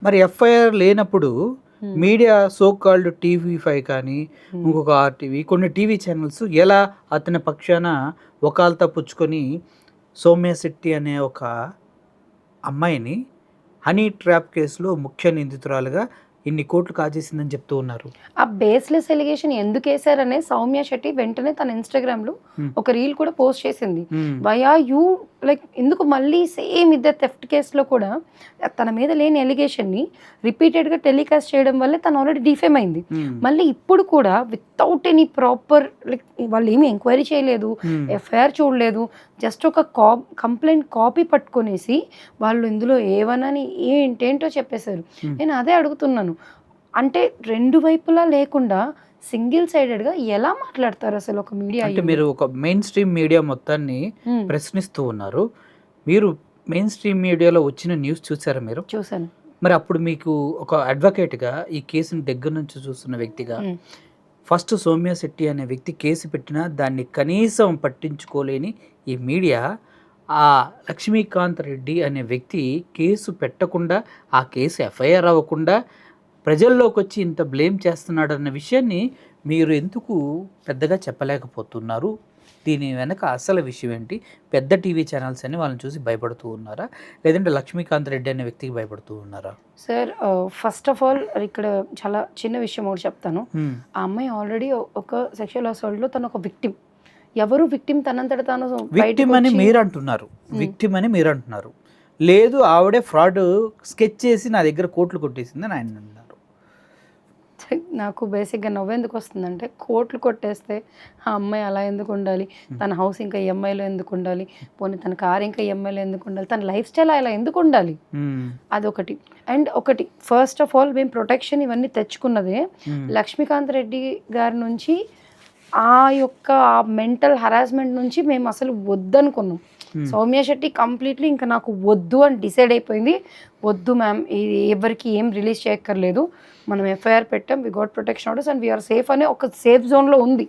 మరి ఎఫ్ఐఆర్ లేనప్పుడు హ్మ్. మీడియా సో కాల్డ్ టీవీ5 కానీ, హ్మ్. ఇంకొక ఆర్టీవీ కొన్ని టీవీ ఛానల్స్ ఎలా అతని పక్షాన వకాల్తా పుచ్చుకొని సౌమ్య శెట్టి అనే ఒక అమ్మాయిని హనీ ట్రాప్ కేసులో ముఖ్య నిందితురాలుగా ఇన్ని కోట్లు కాజేసిందని చెప్తూ ఉన్నారు. ఆ బేస్‌లెస్ ఎలిగేషన్ ఎందుకేశారనే సౌమ్య శెట్టి వెంటనే తన ఇన్‌స్టాగ్రామ్‌లో హ్మ్. ఒక రీల్ కూడా పోస్ట్ చేసింది. హ్మ్. వై ఆర్ యూ లైక్ ఎందుకు మళ్ళీ సేమ్ ఇదే థెఫ్ట్ కేస్‌లో కూడా తన మీద లేని ఎలిగేషన్‌ని రిపీటెడ్‌గా టెలికాస్ట్ చేయడం వల్లే తను ఆల్రెడీ డిఫేమ్ అయింది. హ్మ్. మళ్ళీ ఇప్పుడు కూడా వితౌట్ ఎనీ ప్రాపర్ లైక్ వాళ్ళేమి ఎంక్వైరీ చేయలేదు. హ్మ్. ఎఫ్ఐఆర్ చూడలేదు. జస్ట్ ఒక కంప్లెయింట్ కాపీ పట్టుకొనేసి వాళ్ళు ఇందులో A1 అని ఏంటేంటో చెప్పేశారు. హ్మ్. నేను అదే అడుగుతున్నాను. అంటే 2 వైపులా లేకుండా సింగిల్ సైడెడ్‌గా ఎలా మాట్లాడతారు అసలు ఒక మీడియా అంటే అయ్యుండి? మీరు ఒక మెయిన్ స్ట్రీమ్ మీడియా మొత్తాన్ని హ్మ్. ప్రశ్నిస్తూ ఉన్నారు. మీరు మెయిన్ స్ట్రీమ్ మీడియాలో వచ్చిన న్యూస్ చూసారా మీరు? చూసాను. మరి అప్పుడు మీకు ఒక అడ్వకేట్‌గా ఈ కేసుని దగ్గర నుంచి చూస్తున్న వ్యక్తిగా హ్మ్. ఫస్ట్ సౌమ్య శెట్టి అనే వ్యక్తి కేసు పెట్టినా దాన్ని కనీసం పట్టించుకోలేని ఈ మీడియా ఆ లక్ష్మీకాంత్ రెడ్డి అనే వ్యక్తి కేసు పెట్టకుండా, ఆ కేసు ఎఫ్ఐఆర్ అవ్వకుండా ప్రజల్లోకి వచ్చి ఇంత బ్లేమ్ చేస్తున్నాడన్న విషయాన్ని మీరు ఎందుకు పెద్దగా చెప్పలేకపోతున్నారు? దీని వెనక అసలు విషయం ఏంటి? పెద్ద టీవీ ఛానల్స్ అని వాళ్ళని చూసి భయపడుతూ ఉన్నారా? లేదంటే లక్ష్మీకాంత్ రెడ్డి అనే వ్యక్తికి భయపడుతూ ఉన్నారా? సార్ ఫస్ట్ ఆఫ్ ఆల్ ఇక్కడ చాలా చిన్న విషయం ఒకటి చెప్తాను. హ్మ్. ఆ అమ్మాయి ఆల్రెడీ ఒక సెక్షువల్ అసాల్ట్‌లో తను ఒక విక్టిమ్. ఎవరు విక్టిమ్ తనంతట తాను విక్టిమ్ అని బయటకొచ్చి మీరంటున్నారు. హ్మ్. విక్టిమ్ అని మీరంటున్నారు. లేదు ఆవిడే ఫ్రాడ్ స్కెచ్ చేసి నా దగ్గర కోట్లు కొట్టేసిందని ఆయన అన్నారు. నాకు బేసిక్‌గా నవ్వెందుకొస్తుందంటే కోట్లు కొట్టేస్తే ఆ అమ్మాయి అలా ఎందుకుండాలి? తన హౌస్ ఇంకా ఈఎంఐలో ఎందుకుండాలి? పోనీ తన కార్ ఇంకా ఈఎంఐలో ఎందుకుండాలి? తన లైఫ్ స్టైల్ అలా ఎందుకుండాలి? హ్మ్. అదొకటి. అండ్ ఒకటి ఫస్ట్ ఆఫ్ ఆల్ మేము ప్రొటెక్షన్ ఇవన్నీ తెచ్చుకున్నదే హ్మ్. లక్ష్మీకాంత్ రెడ్డి గారి నుంచి యొక్క మెంటల్ హరాస్మెంట్ నుంచి మేము అసలు వద్దనుకున్నాం. హ్మ్. సౌమ్య శెట్టి కంప్లీట్‌లీ ఇంక నాకు వద్దు అని డిసైడ్ అయిపోయింది. వద్దు మ్యామ్ ఇది ఎవరికీ ఏం రిలీజ్ చేయక్కర్లేదు. మనం ఎఫ్ఐఆర్ పెట్టాం. We got protection orders and we are safe అనే ఒక సేఫ్ జోన్‌లో ఉంది.